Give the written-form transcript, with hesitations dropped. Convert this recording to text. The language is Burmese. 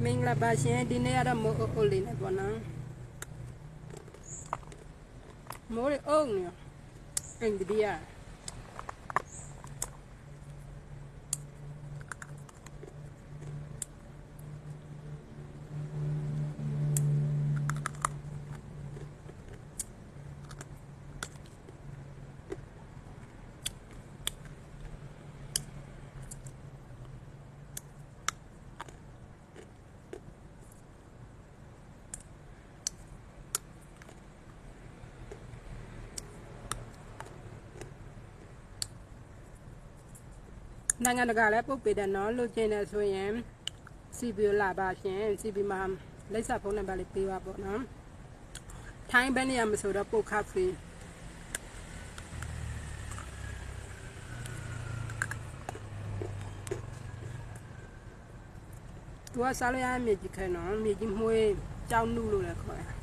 မင်္ဂလာပါရှင်ဒီနေ့ကတော့မိုးအိုးလေးနဲ့ပေါ့နော်မိုးလေးအုံနေအင်္ဂလိပ်နိုင်ငံတကာလည်းပုတ်ပေးတယ်နော်လို့ကျင်းတယ်ဆိုရင်စီပီလာပါရှင်စီပီမှာလိပ်စာဖုန်းနံပါတ်လေးပေးပါပေါ့နော်ထိုင်းဘယ်နေရာမှာဆိုတော့ပုတ်ခါဖီသူကစားလို့ရမြေကြီးခဲနော်မြေကြီးမွေးကြောင်းနုလို့လည်းခေါ်တယ်